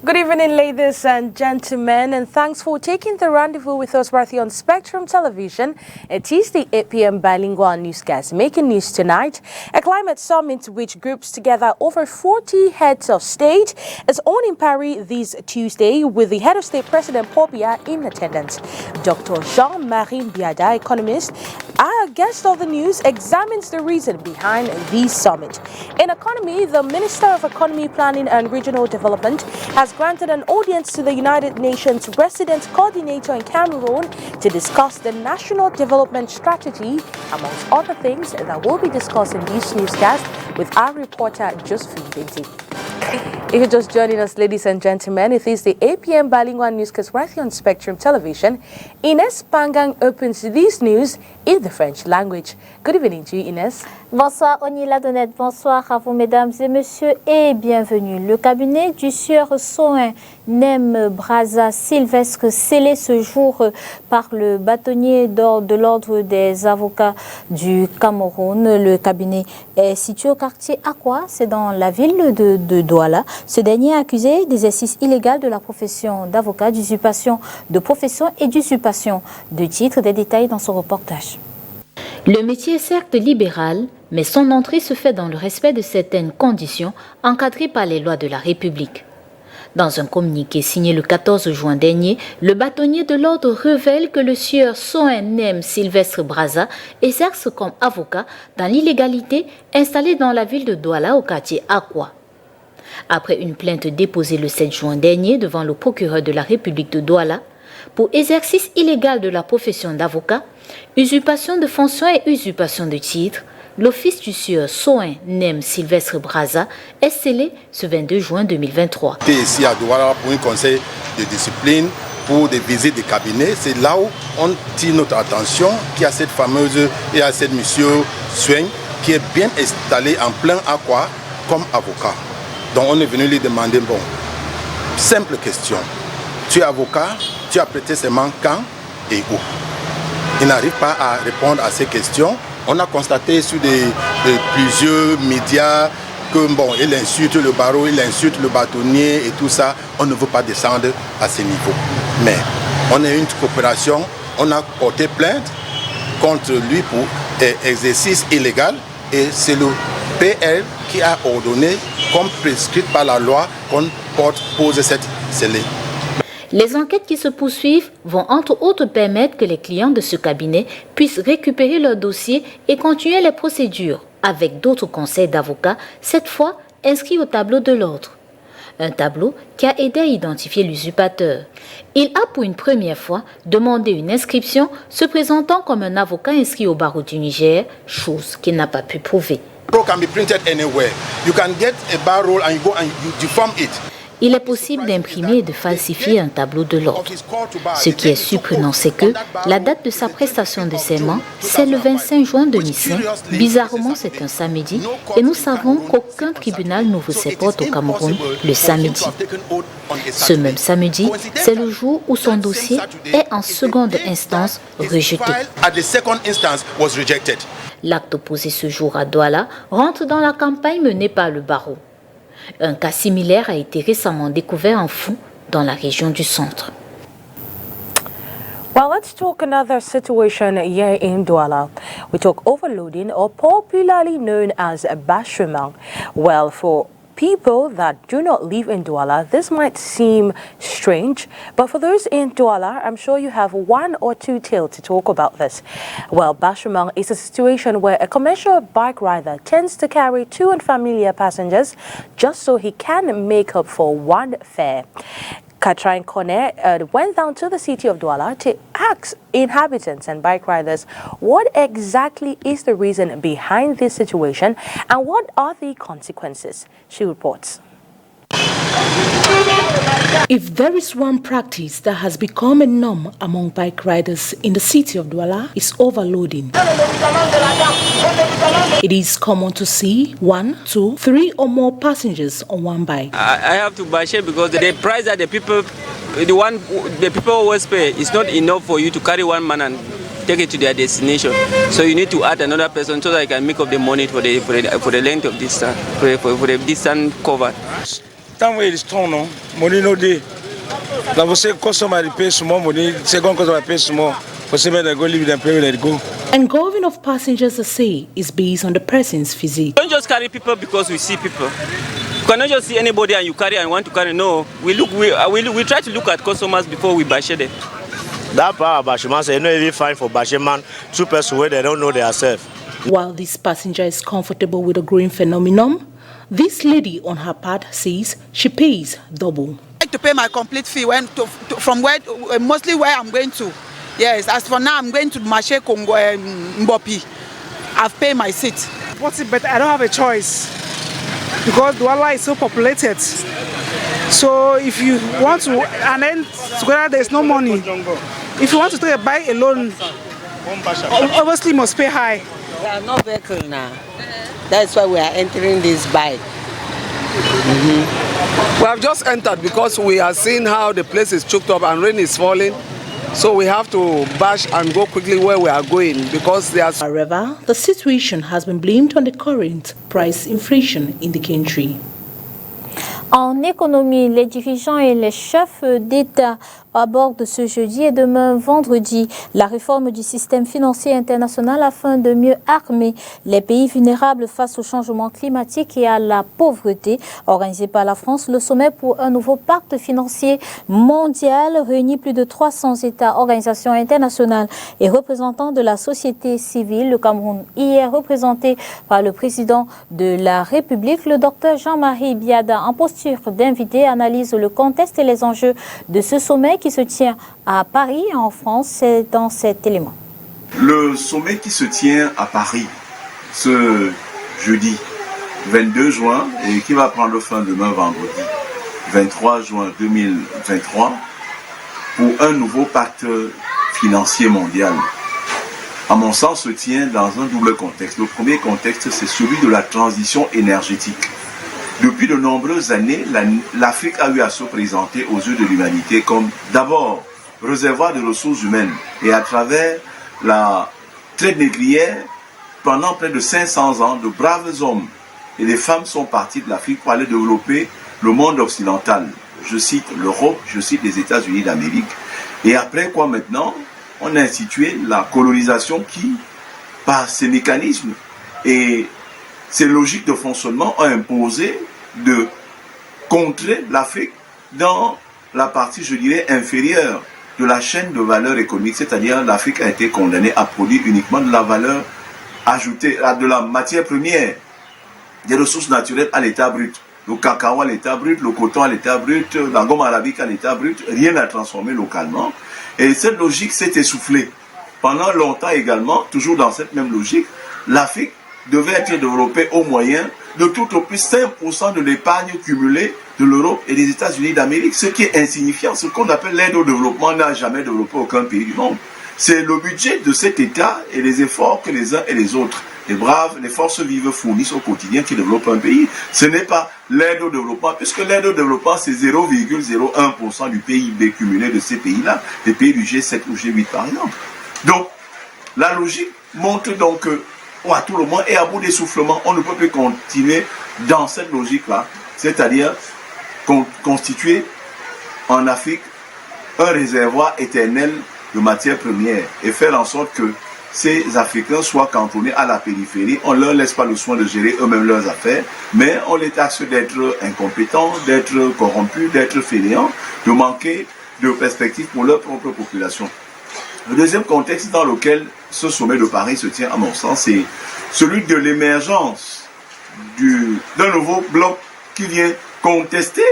Good evening, ladies and gentlemen, and thanks for taking the rendezvous with us right here on Spectrum Television. It is the 8 p.m. Bilingual newscast making news tonight. A climate summit which groups together over 40 heads of state is on in Paris this Tuesday with the head of state, President Paul Biya, in attendance. Dr. Jean-Marie Biada, economist, our guest of the news, examines the reason behind this summit. In economy, the Minister of Economy, Planning and Regional Development has granted an audience to the United Nations Resident Coordinator in Cameroon to discuss the National Development Strategy, amongst other things that we'll be discussing this newscast with our reporter, Josephine Binti. If you're just joining us, ladies and gentlemen, it is the 8 p.m. Bilingual newscast right here on Spectrum Television. Ines Pangang opens this news in the French language. Good evening to you, Ines. Bonsoir, Onila Donette. Bonsoir à vous, mesdames et messieurs, et bienvenue. Le cabinet du sieur Soin Nem Braza Sylvestre, scellé ce jour par le bâtonnier de l'ordre des avocats du Cameroun. Le cabinet est situé au quartier Aqua, c'est dans la ville de Douala. Ce dernier est accusé d'exercice illégal de la profession d'avocat, d'usurpation de profession et d'usurpation de titre. Des détails dans ce reportage. Le métier est certes libéral, mais son entrée se fait dans le respect de certaines conditions encadrées par les lois de la République. Dans un communiqué signé le 14 juin dernier, le bâtonnier de l'ordre révèle que le sieur Soen-Nem Sylvestre Braza exerce comme avocat dans l'illégalité installé dans la ville de Douala au quartier Aqua. Après une plainte déposée le 7 juin dernier devant le procureur de la République de Douala, pour exercice illégal de la profession d'avocat, usurpation de fonction et usurpation de titre, l'office du sieur Soin Nem Sylvestre Braza est scellé ce 22 juin 2023. Ici à Douala pour un conseil de discipline, pour des visites de cabinet, c'est là où on tire notre attention qu'il y a cette fameuse, il y a cette monsieur Soin qui est bien installé en plein Aqua comme avocat. Donc on est venu lui demander, bon, simple question, tu es avocat, tu as prêté serment quand et où? Il n'arrive pas à répondre à ces questions. On a constaté sur plusieurs médias que bon, il insulte le barreau, il insulte le bâtonnier et tout ça. On ne veut pas descendre à ce niveau. Mais on est une coopération, on a porté plainte contre lui pour exercice illégal et c'est le PL qui a ordonné, comme prescrit par la loi, qu'on pose cette scellée. Les enquêtes qui se poursuivent vont entre autres permettre que les clients de ce cabinet puissent récupérer leur dossier et continuer les procédures avec d'autres conseils d'avocats, cette fois inscrits au tableau de l'ordre. Un tableau qui a aidé à identifier l'usurpateur. Il a pour une première fois demandé une inscription se présentant comme un avocat inscrit au barreau du Niger, chose qu'il n'a pas pu prouver. Il est possible d'imprimer et de falsifier un tableau de l'ordre. Ce qui est surprenant, c'est que la date de sa prestation de serment, c'est le 25 juin 2005. Bizarrement, c'est un samedi et nous savons qu'aucun tribunal n'ouvre ses portes au Cameroun le samedi. Ce même samedi, c'est le jour où son dossier est en seconde instance rejeté. L'acte posé ce jour à Douala rentre dans la campagne menée par le barreau. Un cas similaire a été récemment découvert en Fou, dans la région du centre. Well, let's talk another situation here in Douala. We talk overloading, or popularly known as bashment. Well, for people that do not live in Douala, this might seem strange, but for those in Douala, I'm sure you have one or two tales to talk about this. Well, bashment is a situation where a commercial bike rider tends to carry two unfamiliar passengers just so he can make up for one fare. Katrin Kone went down to the city of Douala to ask inhabitants and bike riders what exactly is the reason behind this situation and what are the consequences. She reports. If there is one practice that has become a norm among bike riders in the city of Douala, it's overloading. It is common to see 1, 2, 3 or more passengers on one bike. I have to bash it because the price that the people always pay is not enough for you to carry one man and take it to their destination. So you need to add another person so that I can make up the money for the length of distance, for the distance covered. time where it's strong, no money no day. Now we say customer pay small money, second customer pay small. For say they go leave them pay let go. Engulfing of passengers, they say, is based on the person's physique. Don't just carry people because we see people. You cannot just see anybody and you carry and want to carry. No, we try to look at customers before we bash them. That part of Bashiman say no even fine for Bashiman, two persons where they don't know themselves. While this passenger is comfortable with the growing phenomenon, this lady on her part says she pays double. I like to pay my complete fee from where mostly where I'm going to. Yes, as for now I'm going to Mache Congo Mbopi. I've paid my seat. But I don't have a choice because Douala is so populated. So if you want to, and then together there's no money. If you want to take a bike alone, obviously you must pay high. There are no vehicle now. That's why we are entering this bike. We have just entered because we are seeing how the place is choked up and rain is falling. So we have to bash and go quickly where we are going because there's... However, the situation has been blamed on the current price inflation in the country. En économie, les dirigeants et les chefs d'État abordent ce jeudi et demain vendredi la réforme du système financier international afin de mieux armer les pays vulnérables face au changement climatique et à la pauvreté. Organisé par la France, le sommet pour un nouveau pacte financier mondial réunit plus de 300 États, organisations internationales et représentants de la société civile. Le Cameroun y est représenté par le président de la République, le docteur Jean-Marie Biada, en posture d'invité, analyse le contexte et les enjeux de ce sommet qui se tient à Paris, en France. C'est dans cet élément. Le sommet qui se tient à Paris ce jeudi 22 juin et qui va prendre fin demain vendredi 23 juin 2023 pour un nouveau pacte financier mondial, à mon sens, se tient dans un double contexte. Le premier contexte, c'est celui de la transition énergétique. Depuis de nombreuses années, l'Afrique a eu à se présenter aux yeux de l'humanité comme d'abord réservoir de ressources humaines. Et à travers la traite négrière, pendant près de 500 ans, de braves hommes et des femmes sont partis de l'Afrique pour aller développer le monde occidental. Je cite l'Europe, je cite les États-Unis d'Amérique. Et après quoi maintenant, on a institué la colonisation qui, par ces mécanismes et ces logiques de fonctionnement, ont imposé de contrer l'Afrique dans la partie, je dirais, inférieure de la chaîne de valeur économique, c'est-à-dire l'Afrique a été condamnée à produire uniquement de la valeur ajoutée, de la matière première, des ressources naturelles à l'état brut. Le cacao à l'état brut, le coton à l'état brut, la gomme arabique à l'état brut, rien à transformer localement. Et cette logique s'est essoufflée. Pendant longtemps également, toujours dans cette même logique, l'Afrique devait être développée au moyen de tout au plus 5% de l'épargne cumulée de l'Europe et des États-Unis d'Amérique, ce qui est insignifiant. Ce qu'on appelle l'aide au développement n'a jamais développé aucun pays du monde. C'est le budget de cet État et les efforts que les uns et les autres, les braves, les forces vives fournissent au quotidien qui développent un pays. Ce n'est pas l'aide au développement, puisque l'aide au développement, c'est 0,01% du PIB cumulé de ces pays-là, les pays du G7 ou G8 par exemple. Donc, la logique montre donc que, à tout le monde, et à bout d'essoufflement, on ne peut plus continuer dans cette logique-là, c'est-à-dire constituer en Afrique un réservoir éternel de matières premières et faire en sorte que ces Africains soient cantonnés à la périphérie. On ne leur laisse pas le soin de gérer eux-mêmes leurs affaires, mais on les taxe d'être incompétents, d'être corrompus, d'être fainéants, de manquer de perspectives pour leur propre population. Le deuxième contexte dans lequel ce sommet de Paris se tient, à mon sens, c'est celui de l'émergence d'un nouveau bloc qui vient contester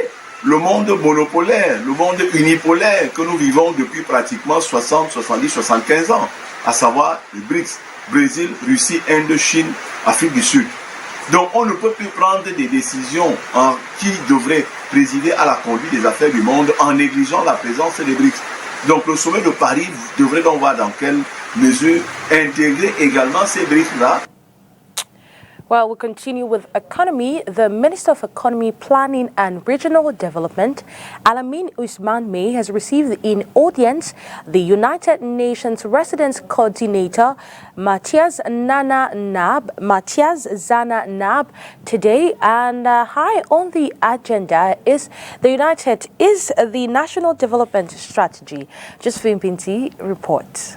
le monde monopolaire, le monde unipolaire que nous vivons depuis pratiquement 60, 70, 75 ans, à savoir les BRICS, Brésil, Russie, Inde, Chine, Afrique du Sud. Donc on ne peut plus prendre des décisions qui devraient présider à la conduite des affaires du monde en négligeant la présence des BRICS. Donc le sommet de Paris devrait donc voir dans quelle mesure intégrer également ces BRICS-là. Well, we'll continue with economy. The Minister of Economy, Planning and Regional Development, Alamin Usman May, has received in audience the United Nations Residence Coordinator, Matthias Zana Nab, today. And high on the agenda is the National Development Strategy. Josephine Pinti reports.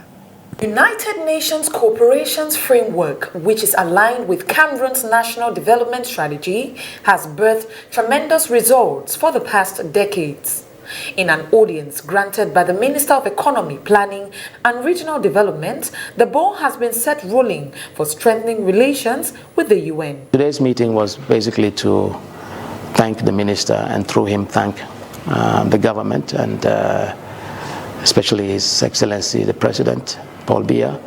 United Nations Cooperation's framework, which is aligned with Cameroon's National Development Strategy, has birthed tremendous results for the past decades. In an audience granted by the Minister of Economy, Planning and Regional Development, the ball has been set rolling for strengthening relations with the UN. Today's meeting was basically to thank the Minister and through him thank the government and especially His Excellency the President, Paul Biya,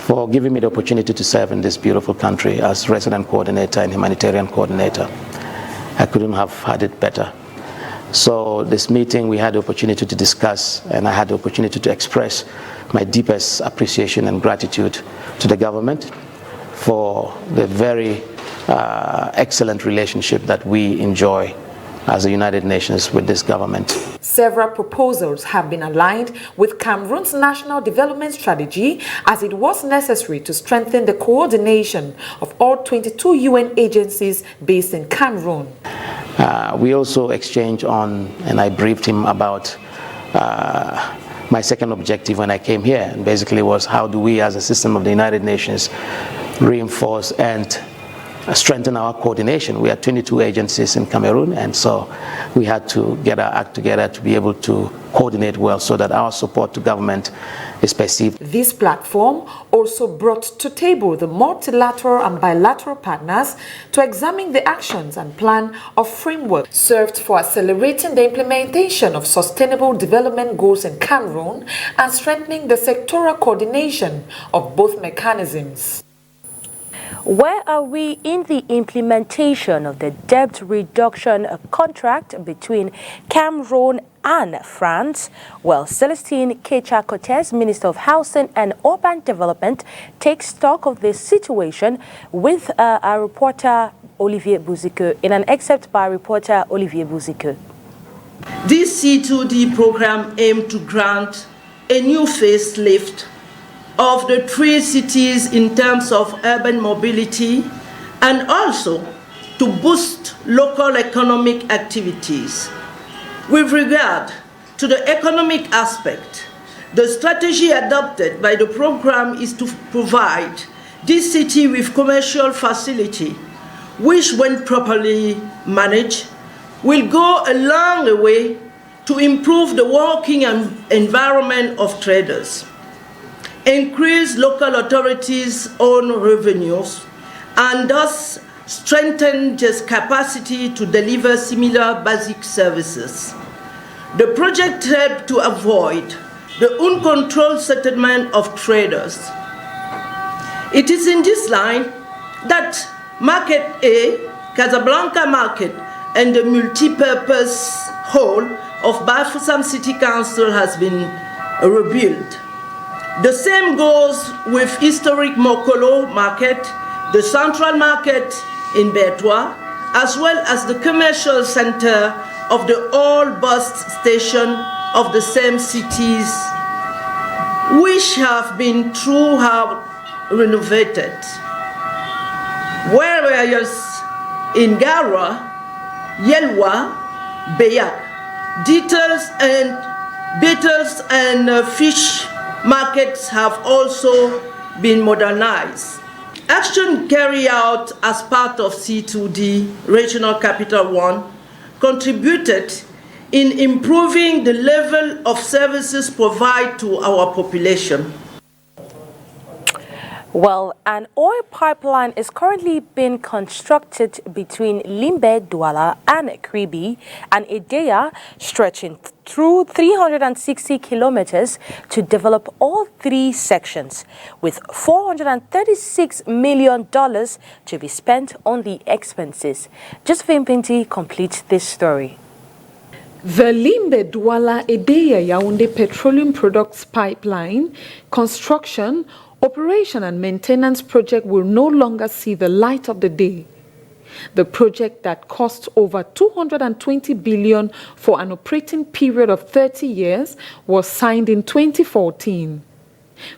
for giving me the opportunity to serve in this beautiful country as resident coordinator and humanitarian coordinator. I couldn't have had it better. So this meeting, we had the opportunity to discuss, and I had the opportunity to express my deepest appreciation and gratitude to the government for the very excellent relationship that we enjoy as the United Nations with this government. Several proposals have been aligned with Cameroon's National Development Strategy, as it was necessary to strengthen the coordination of all 22 UN agencies based in Cameroon. We also exchanged on, and I briefed him about my second objective when I came here, and basically was how do we as a system of the United Nations reinforce and strengthen our coordination. We had 22 agencies in Cameroon, and so we had to get our act together to be able to coordinate well so that our support to government is perceived. This platform also brought to table the multilateral and bilateral partners to examine the actions and plan of framework served for accelerating the implementation of sustainable development goals in Cameroon and strengthening the sectoral coordination of both mechanisms. Where are we in the implementation of the debt reduction contract between Cameroon and France? Well, Celestine Kecha-Cortez, Minister of Housing and Urban Development, takes stock of this situation with our reporter Olivier Bouzike, in an excerpt by reporter Olivier Bouzike. This C2D program aimed to grant a new facelift of the three cities in terms of urban mobility and also to boost local economic activities. With regard to the economic aspect, the strategy adopted by the program is to provide this city with commercial facility, which when properly managed will go a long way to improve the working environment of traders, increase local authorities' own revenues, and thus strengthen its capacity to deliver similar basic services. The project helped to avoid the uncontrolled settlement of traders. It is in this line that Market A, Casablanca Market, and the multi-purpose hall of Bafoussam City Council has been rebuilt. The same goes with historic Mokolo Market, the Central Market in Bertois, as well as the commercial center of the old bus station of the same cities, which have been throughout renovated. Whereas in Gara, Yelwa, Beyak, Beatles and fish markets have also been modernized. Action carried out as part of C2D Regional Capital 1 contributed in improving the level of services provided to our population. Well, an oil pipeline is currently being constructed between Limbe Douala and Kribi and Ideya, stretching through 360 kilometers to develop all three sections, with $436 million to be spent on the expenses. Josephine Pinti completes this story. The Limbe Douala Ideya Yaoundé Petroleum Products Pipeline construction Operation and maintenance project will no longer see the light of the day. The project that cost over 220 billion for an operating period of 30 years was signed in 2014.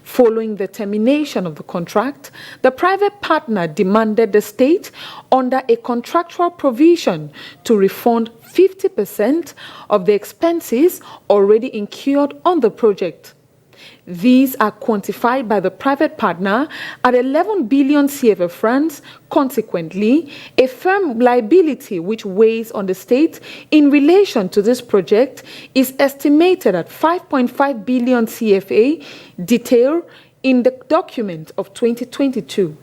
Following the termination of the contract, the private partner demanded the state, under a contractual provision, to refund 50% of the expenses already incurred on the project. These are quantified by the private partner at 11 billion CFA francs. Consequently, a firm liability which weighs on the state in relation to this project is estimated at 5.5 billion CFA, detailed in the document of 2022.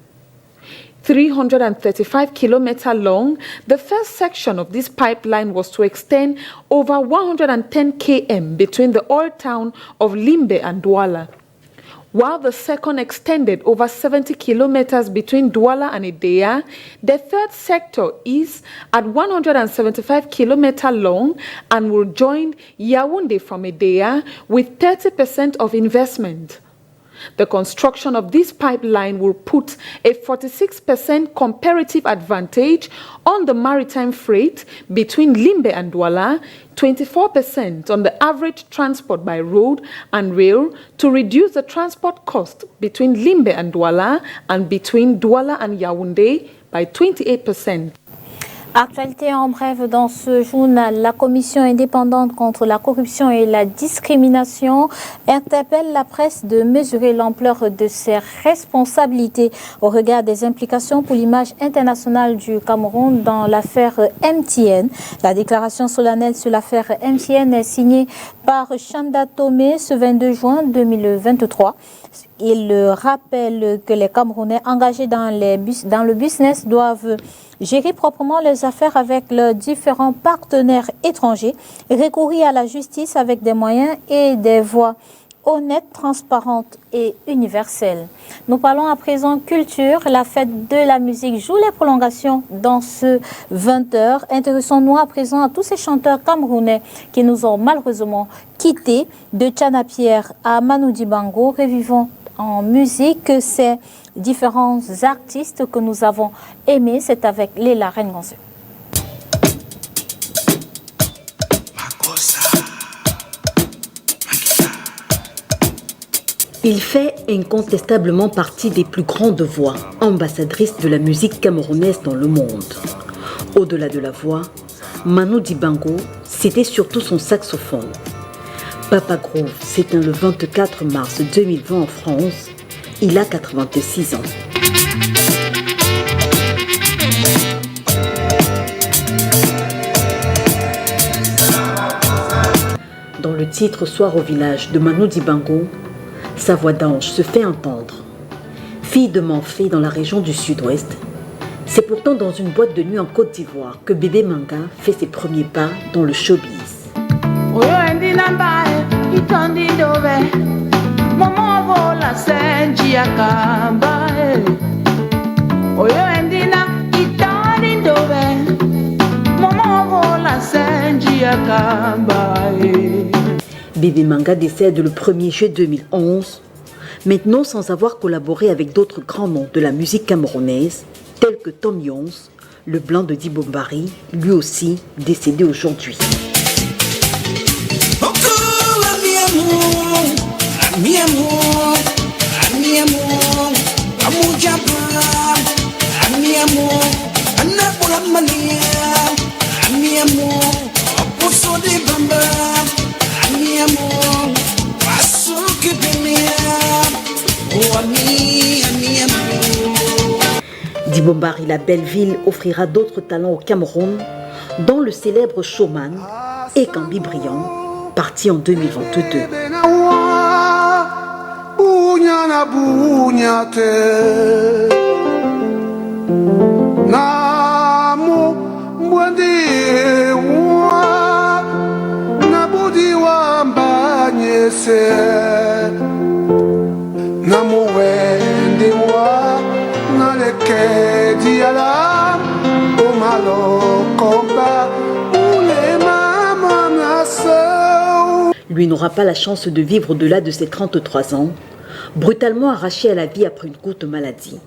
335 kilometers long, the first section of this pipeline was to extend over 110 km between the old town of Limbe and Douala, while the second extended over 70 kilometers between Douala and Edea. The third sector is at 175 kilometers long and will join Yaoundé from Edea with 30% of investment. The construction of this pipeline will put a 46% comparative advantage on the maritime freight between Limbe and Douala, 24% on the average transport by road and rail, to reduce the transport cost between Limbe and Douala and between Douala and Yaoundé by 28%. Actualité en bref dans ce journal. La Commission indépendante contre la corruption et la discrimination interpelle la presse de mesurer l'ampleur de ses responsabilités au regard des implications pour l'image internationale du Cameroun dans l'affaire MTN. La déclaration solennelle sur l'affaire MTN est signée par Chanda Tomé ce 22 juin 2023. Il rappelle que les Camerounais engagés dans le business doivent gérer proprement les affaires avec leurs différents partenaires étrangers, recourir à la justice avec des moyens et des voies honnêtes, transparentes et universelles. Nous parlons à présent culture. La fête de la musique joue les prolongations dans ce 20h. Intéressons-nous à présent à tous ces chanteurs camerounais qui nous ont malheureusement quittés. De Tchana Pierre à Manu Dibango, revivons en musique ces différents artistes que nous avons aimés. C'est avec Léla Rengonze. Il fait incontestablement partie des plus grandes voix, ambassadrices de la musique camerounaise dans le monde. Au-delà de la voix, Manu Dibango, c'était surtout son saxophone. Papa Groove s'éteint le 24 mars 2020 en France. Il a 86 ans. Dans le titre Soir au village de Manu Dibango, sa voix d'ange se fait entendre. Fille de Manfé dans la région du sud-ouest, c'est pourtant dans une boîte de nuit en Côte d'Ivoire que bébé Manga fait ses premiers pas dans le showbiz. Bébé Manga décède le 1er juillet 2011, maintenant sans avoir collaboré avec d'autres grands noms de la musique camerounaise, tels que Tom Jones, le blanc de Dibombari, lui aussi décédé aujourd'hui. Dibombari, la belle ville, offrira d'autres talents au Cameroun, dont le célèbre showman Ekambi Brillant, parti en 2022. Lui n'aura pas la chance de vivre au-delà de ses 33 ans. brutalement arraché à la vie après une courte maladie.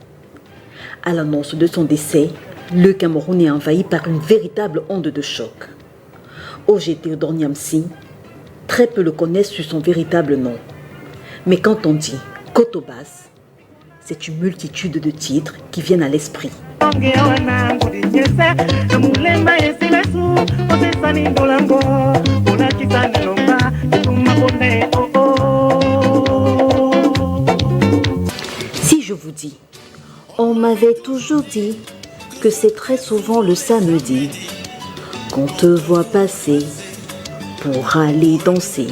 À l'annonce de son décès, le Cameroun est envahi par une véritable onde de choc. OGT Odorniamsi, très peu le connaissent sur son véritable nom. Mais quand on dit Kotobas, c'est une multitude de titres qui viennent à l'esprit. Si je vous dis, on m'avait toujours dit que c'est très souvent le samedi qu'on te voit passer pour aller danser.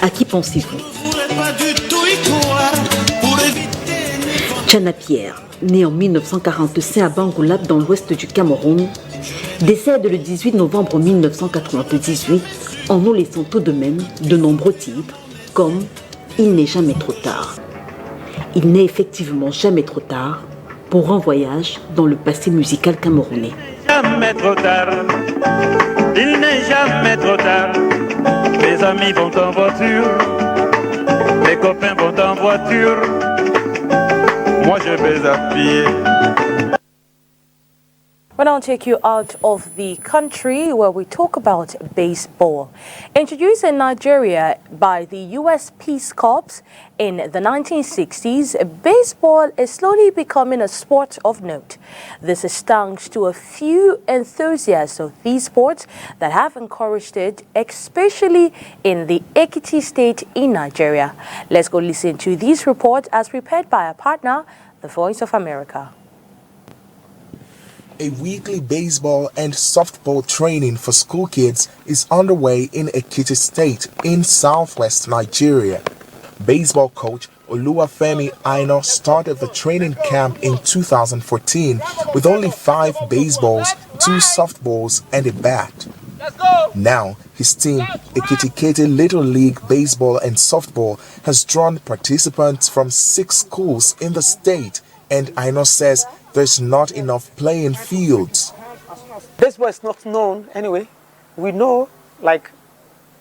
À qui pensez-vous? Tchana Pierre, né en 1945 à Bangoulap dans l'ouest du Cameroun, décède le 18 novembre 1998 en nous laissant tout de même de nombreux titres comme « Il n'est jamais trop tard ». Il n'est effectivement jamais trop tard pour un voyage dans le passé musical camerounais. Jamais trop tard, il n'est jamais trop tard. Mes amis vont en voiture, mes copains vont en voiture, moi je vais à pied. We'll now take you out of the country where we talk about baseball. Introduced in Nigeria by the U.S. Peace Corps in the 1960s, baseball is slowly becoming a sport of note. This is thanks to a few enthusiasts of these sports that have encouraged it, especially in the Ekiti state in Nigeria. Let's go listen to this report as prepared by our partner, the Voice of America. A weekly baseball and softball training for school kids is underway in Ekiti State in southwest Nigeria. Baseball coach Oluwafemi Aino started the training camp in 2014 with only 5 baseballs, 2 softballs and a bat. Now, his team, Ekiti Little League Baseball and Softball, has drawn participants from 6 schools in the state, and Aino says there's not enough playing fields. Baseball is not known anyway. We know, like,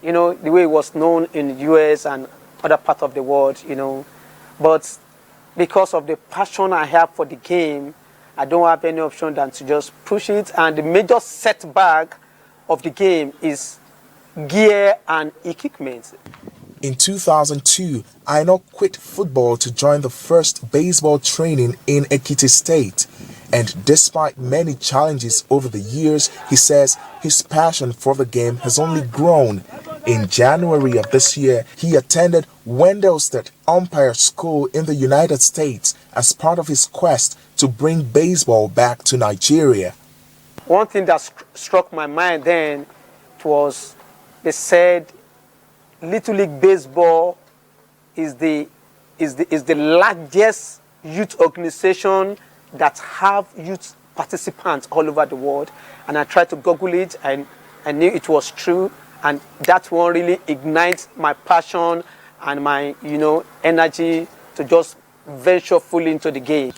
the way it was known in the US and other parts of the world, But because of the passion I have for the game, I don't have any option than to just push it. And the major setback of the game is gear and equipment. In 2002, Aino quit football to join the first baseball training in Ekiti State. And despite many challenges over the years, he says his passion for the game has only grown. In January of this year, he attended Wendell State Umpire School in the United States as part of his quest to bring baseball back to Nigeria. One thing that struck my mind then was they said Little League Baseball is the largest youth organization that have youth participants all over the world. And I tried to Google it, and I knew it was true. And that one really ignites my passion and my, energy to just venture fully into the game.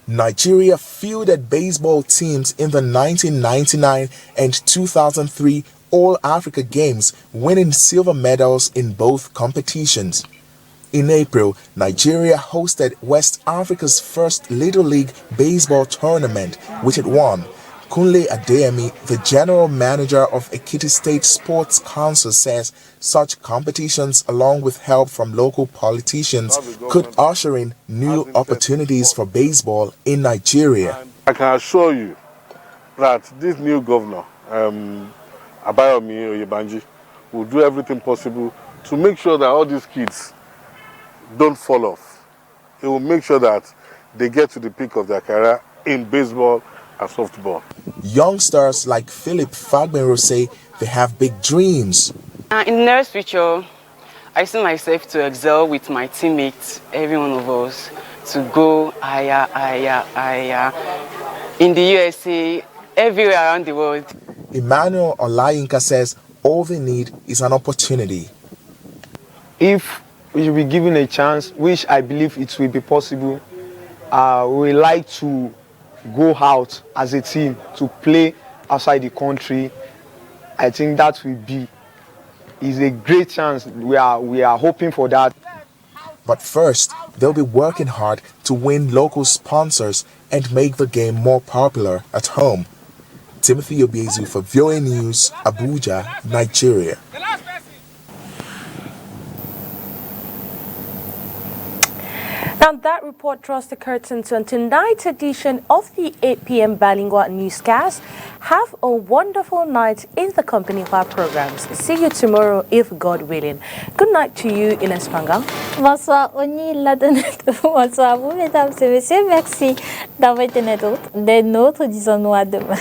Nigeria fielded baseball teams in the 1999 and 2003 All-Africa Games, winning silver medals in both competitions. In April, Nigeria hosted West Africa's first Little League Baseball tournament, which it won. Kunle Adeyemi, the general manager of Ekiti State Sports Council, says such competitions, along with help from local politicians, could usher in new opportunities for baseball in Nigeria. I can assure you that this new governor, Abayomi Oyebanji, will do everything possible to make sure that all these kids don't fall off. He will make sure that they get to the peak of their career in baseball and softball. Youngsters like Philip Fagbenro say they have big dreams. In the nearest future, I see myself to excel with my teammates, every one of us, to go higher, in the USA, everywhere around the world. Emmanuel Olayinka says all they need is an opportunity. If we will be given a chance, which I believe it will be possible, we like to go out as a team to play outside the country. I think that will be is a great chance. We are hoping for that. But first, they'll be working hard to win local sponsors and make the game more popular at home. Timothy Obiezu for VOA News, Abuja, Nigeria. Now that report draws the curtains on tonight's edition of the 8 p.m. Bilingual newscast. Have a wonderful night in the company of our programs. See you tomorrow if God willing. Good night to you, Ines Panga. Bonsoir, Oni Ladonet. Bonsoir à vous, mesdames et messieurs. Merci d'avoir été des nôtres. Disons-nous à demain.